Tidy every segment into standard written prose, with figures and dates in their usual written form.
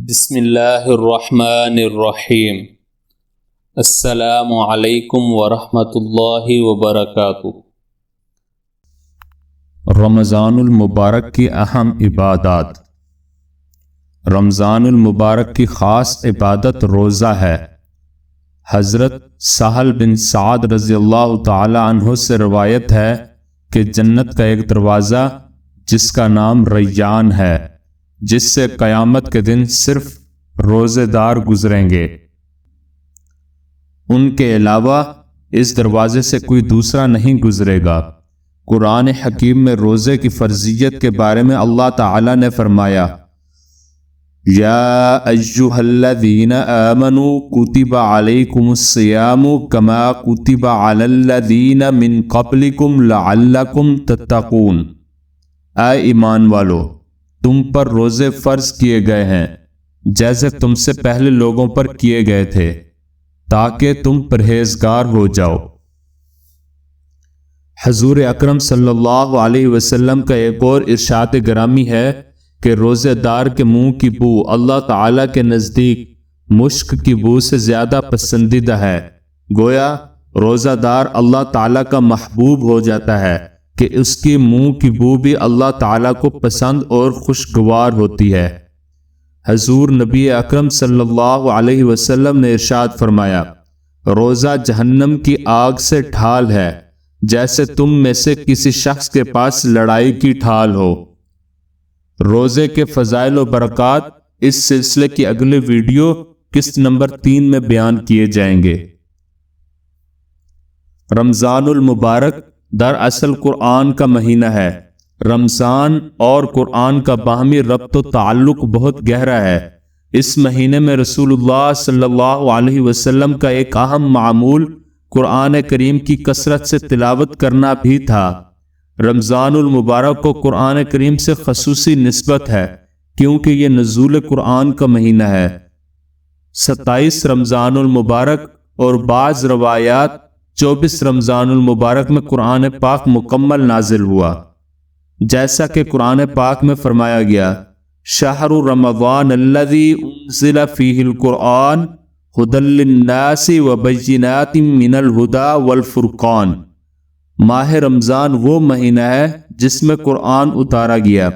بسم اللہ الرحمن الرحیم۔ السلام علیکم ورحمۃ اللہ وبرکاتہ۔ رمضان المبارک کی اہم عبادات۔ رمضان المبارک کی خاص عبادت روزہ ہے۔ حضرت سہل بن سعد رضی اللہ تعالی عنہ سے روایت ہے کہ جنت کا ایک دروازہ جس کا نام ریان ہے، جس سے قیامت کے دن صرف روزے دار گزریں گے، ان کے علاوہ اس دروازے سے کوئی دوسرا نہیں گزرے گا۔ قرآن حکیم میں روزے کی فرضیت کے بارے میں اللہ تعالی نے فرمایا، یا ایھا الذین آمنوا کتب علیکم الصیام کما کتب علی الذین من قبلکم لعلکم تتقون۔ اے ایمان والو، تم پر روزے فرض کیے گئے ہیں جیسے تم سے پہلے لوگوں پر کیے گئے تھے، تاکہ تم پرہیزگار ہو جاؤ۔ حضور اکرم صلی اللہ علیہ وسلم کا ایک اور ارشاد گرامی ہے کہ روزے دار کے منہ کی بو اللہ تعالی کے نزدیک مشک کی بو سے زیادہ پسندیدہ ہے۔ گویا روزہ دار اللہ تعالی کا محبوب ہو جاتا ہے کہ اس کی منہ کی بو بھی اللہ تعالیٰ کو پسند اور خوشگوار ہوتی ہے۔ حضور نبی اکرم صلی اللہ علیہ وسلم نے ارشاد فرمایا، روزہ جہنم کی آگ سے ڈھال ہے، جیسے تم میں سے کسی شخص کے پاس لڑائی کی ڈھال ہو۔ روزے کے فضائل و برکات اس سلسلے کی اگلے ویڈیو قسط نمبر 3 میں بیان کیے جائیں گے۔ رمضان المبارک دراصل قرآن کا مہینہ ہے۔ رمضان اور قرآن کا باہمی ربط و تعلق بہت گہرا ہے۔ اس مہینے میں رسول اللہ صلی اللہ علیہ وسلم کا ایک اہم معمول قرآن کریم کی کثرت سے تلاوت کرنا بھی تھا۔ رمضان المبارک کو قرآن کریم سے خصوصی نسبت ہے کیونکہ یہ نزول قرآن کا مہینہ ہے۔ 27 رمضان المبارک اور بعض روایات 24 رمضان المبارک میں قرآن پاک مکمل نازل ہوا، جیسا کہ قرآن پاک میں فرمایا گیا، شہر رمضان الذی انزل فیہ القرآن ھدی للناس وبینات من الھدی والفرقان۔ ماہ رمضان وہ مہینہ ہے جس میں قرآن اتارا گیا،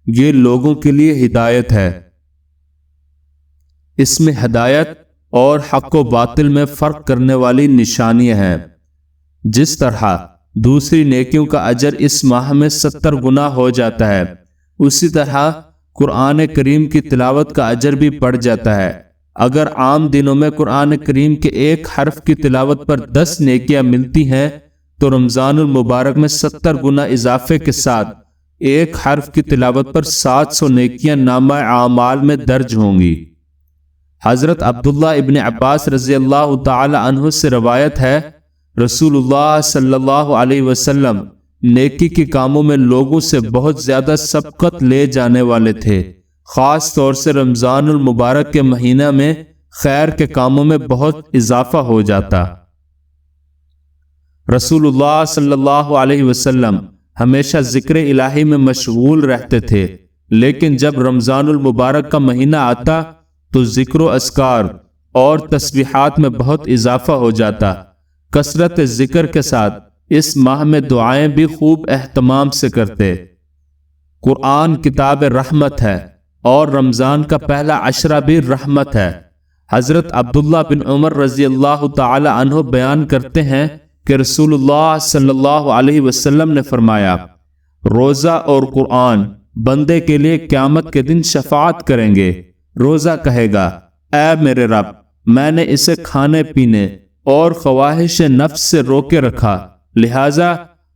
یہ لوگوں کے لیے ہدایت ہے۔ اس میں ہدایت اور حق و باطل میں فرق کرنے والی نشانیاں ہیں۔ جس طرح دوسری نیکیوں کا اجر اس ماہ میں 70 گنا ہو جاتا ہے، اسی طرح قرآن کریم کی تلاوت کا اجر بھی بڑھ جاتا ہے۔ اگر عام دنوں میں قرآن کریم کے ایک حرف کی تلاوت پر 10 نیکیاں ملتی ہیں تو رمضان المبارک میں 70 گنا اضافے کے ساتھ ایک حرف کی تلاوت پر 700 نیکیاں نامہ اعمال میں درج ہوں گی۔ حضرت عبداللہ ابن عباس رضی اللہ تعالی عنہ سے روایت ہے، رسول اللہ صلی اللہ علیہ وسلم نیکی کے کاموں میں لوگوں سے بہت زیادہ سبقت لے جانے والے تھے، خاص طور سے رمضان المبارک کے مہینہ میں خیر کے کاموں میں بہت اضافہ ہو جاتا۔ رسول اللہ صلی اللہ علیہ وسلم ہمیشہ ذکر الہی میں مشغول رہتے تھے، لیکن جب رمضان المبارک کا مہینہ آتا تو ذکر و اذکار اور تسبیحات میں بہت اضافہ ہو جاتا۔ کثرت ذکر کے ساتھ اس ماہ میں دعائیں بھی خوب اہتمام سے کرتے۔ قرآن کتاب رحمت ہے اور رمضان کا پہلا عشرہ بھی رحمت ہے۔ حضرت عبداللہ بن عمر رضی اللہ تعالی عنہ بیان کرتے ہیں کہ رسول اللہ صلی اللہ علیہ وسلم نے فرمایا، روزہ اور قرآن بندے کے لیے قیامت کے دن شفاعت کریں گے۔ روزہ کہے گا، اے میرے رب، میں نے اسے کھانے پینے اور خواہش نفس سے روکے رکھا، لہذا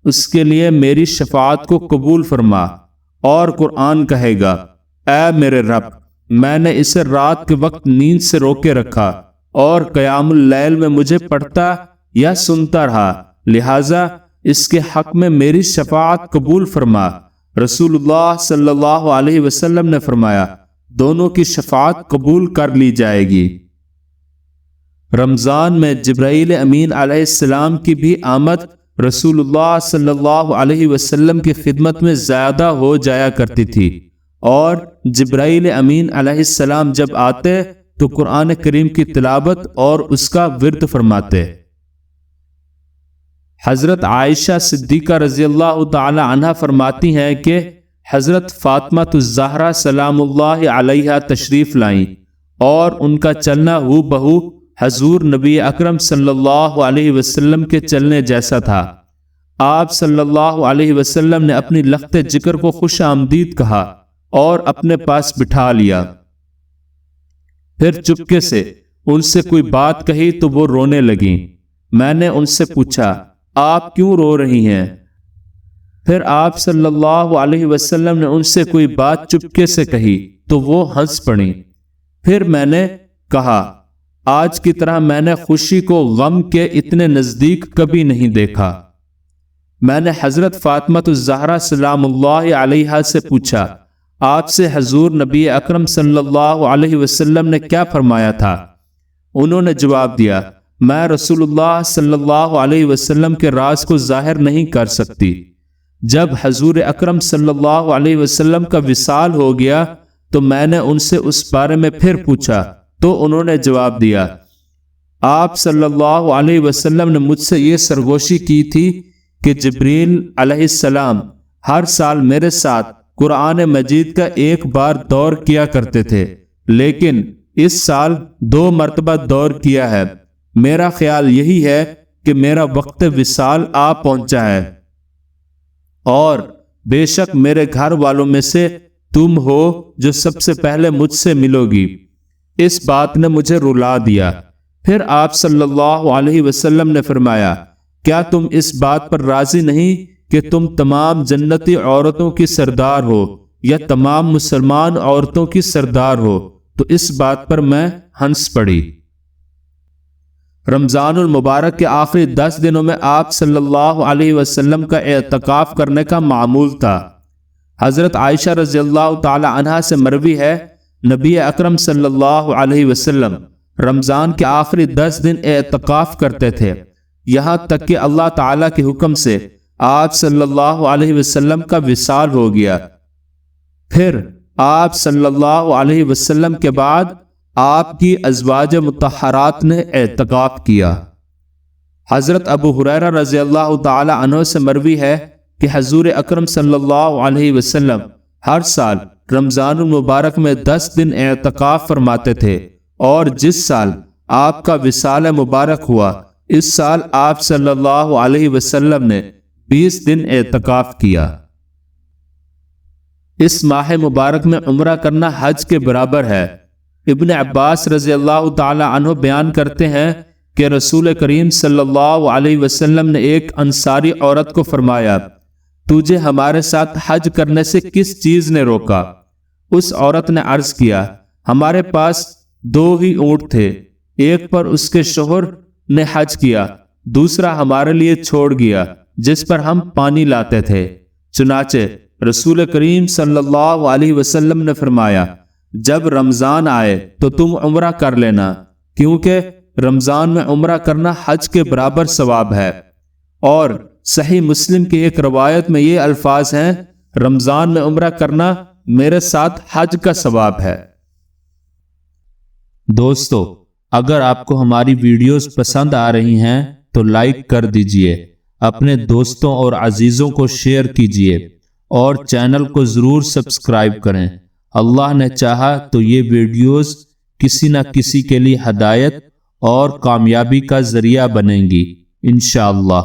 اس کے لیے میری شفاعت کو قبول فرما۔ اور قرآن کہے گا، اے میرے رب، میں نے اسے رات کے وقت نیند سے روکے رکھا اور قیام اللیل میں مجھے پڑھتا یا سنتا رہا، لہذا اس کے حق میں میری شفاعت قبول فرما۔ رسول اللہ صلی اللہ علیہ وسلم نے فرمایا، دونوں کی شفاعت قبول کر لی جائے گی۔ رمضان میں جبرائیل امین علیہ السلام کی بھی آمد رسول اللہ صلی اللہ علیہ وسلم کی خدمت میں زیادہ ہو جایا کرتی تھی اور جبرائیل امین علیہ السلام جب آتے تو قرآن کریم کی تلاوت اور اس کا ورد فرماتے۔ حضرت عائشہ صدیقہ رضی اللہ تعالی عنہ فرماتی ہیں کہ حضرت فاطمہ الزہرا سلام اللہ علیہا تشریف لائیں اور ان کا چلنا ہو بہو حضور نبی اکرم صلی اللہ علیہ وسلم کے چلنے جیسا تھا۔ آپ صلی اللہ علیہ وسلم نے اپنی لخت جگر کو خوش آمدید کہا اور اپنے پاس بٹھا لیا۔ پھر چپکے سے ان سے کوئی بات کہی تو وہ رونے لگیں۔ میں نے ان سے پوچھا آپ کیوں رو رہی ہیں؟ پھر آپ صلی اللہ علیہ وسلم نے ان سے کوئی بات چپکے سے کہی تو وہ ہنس پڑیں۔ پھر میں نے کہا آج کی طرح میں نے خوشی کو غم کے اتنے نزدیک کبھی نہیں دیکھا۔ میں نے حضرت فاطمہ الزہرا سلام اللہ علیہا سے پوچھا آپ سے حضور نبی اکرم صلی اللہ علیہ وسلم نے کیا فرمایا تھا؟ انہوں نے جواب دیا میں رسول اللہ صلی اللہ علیہ وسلم کے راز کو ظاہر نہیں کر سکتی۔ جب حضور اکرم صلی اللہ علیہ وسلم کا وصال ہو گیا تو میں نے ان سے اس بارے میں پھر پوچھا تو انہوں نے جواب دیا آپ صلی اللہ علیہ وسلم نے مجھ سے یہ سرگوشی کی تھی کہ جبریل علیہ السلام ہر سال میرے ساتھ قرآن مجید کا ایک بار دور کیا کرتے تھے، لیکن اس سال 2 مرتبہ دور کیا ہے۔ میرا خیال یہی ہے کہ میرا وقت وصال آ پہنچا ہے اور بے شک میرے گھر والوں میں سے تم ہو جو سب سے پہلے مجھ سے ملو گی۔ اس بات نے مجھے رلا دیا۔ پھر آپ صلی اللہ علیہ وسلم نے فرمایا کیا تم اس بات پر راضی نہیں کہ تم تمام جنتی عورتوں کی سردار ہو یا تمام مسلمان عورتوں کی سردار ہو؟ تو اس بات پر میں ہنس پڑی۔ رمضان المبارک کے آخری 10 دنوں میں آپ صلی اللہ علیہ وسلم کا اعتکاف کرنے کا معمول تھا۔ حضرت عائشہ رضی اللہ تعالی عنہا سے مروی ہے نبی اکرم صلی اللہ علیہ وسلم رمضان کے آخری 10 دن اعتکاف کرتے تھے، یہاں تک کہ اللہ تعالیٰ کے حکم سے آپ صلی اللہ علیہ وسلم کا وصال ہو گیا۔ پھر آپ صلی اللہ علیہ وسلم کے بعد آپ کی ازواج مطہرات نے اعتکاف کیا۔ حضرت ابو ہریرہ رضی اللہ تعالی عنہ سے مروی ہے کہ حضور اکرم صلی اللہ علیہ وسلم ہر سال رمضان المبارک میں 10 دن اعتکاف فرماتے تھے، اور جس سال آپ کا وصال مبارک ہوا اس سال آپ صلی اللہ علیہ وسلم نے 20 دن اعتکاف کیا۔ اس ماہ مبارک میں عمرہ کرنا حج کے برابر ہے۔ ابن عباس رضی اللہ تعالی عنہ بیان کرتے ہیں کہ رسول کریم صلی اللہ علیہ وسلم نے ایک انصاری عورت کو فرمایا تجھے ہمارے ساتھ حج کرنے سے کس چیز نے روکا؟ اس عورت نے عرض کیا ہمارے پاس 2 ہی اونٹ تھے، ایک پر اس کے شوہر نے حج کیا، دوسرا ہمارے لیے چھوڑ گیا جس پر ہم پانی لاتے تھے۔ چنانچہ رسول کریم صلی اللہ علیہ وسلم نے فرمایا جب رمضان آئے تو تم عمرہ کر لینا، کیونکہ رمضان میں عمرہ کرنا حج کے برابر ثواب ہے۔ اور صحیح مسلم کی ایک روایت میں یہ الفاظ ہیں رمضان میں عمرہ کرنا میرے ساتھ حج کا ثواب ہے۔ دوستو، اگر آپ کو ہماری ویڈیوز پسند آ رہی ہیں تو لائک کر دیجئے، اپنے دوستوں اور عزیزوں کو شیئر کیجئے اور چینل کو ضرور سبسکرائب کریں۔ اللہ نے چاہا تو یہ ویڈیوز کسی نہ کسی کے لیے ہدایت اور کامیابی کا ذریعہ بنیں گی انشاءاللہ۔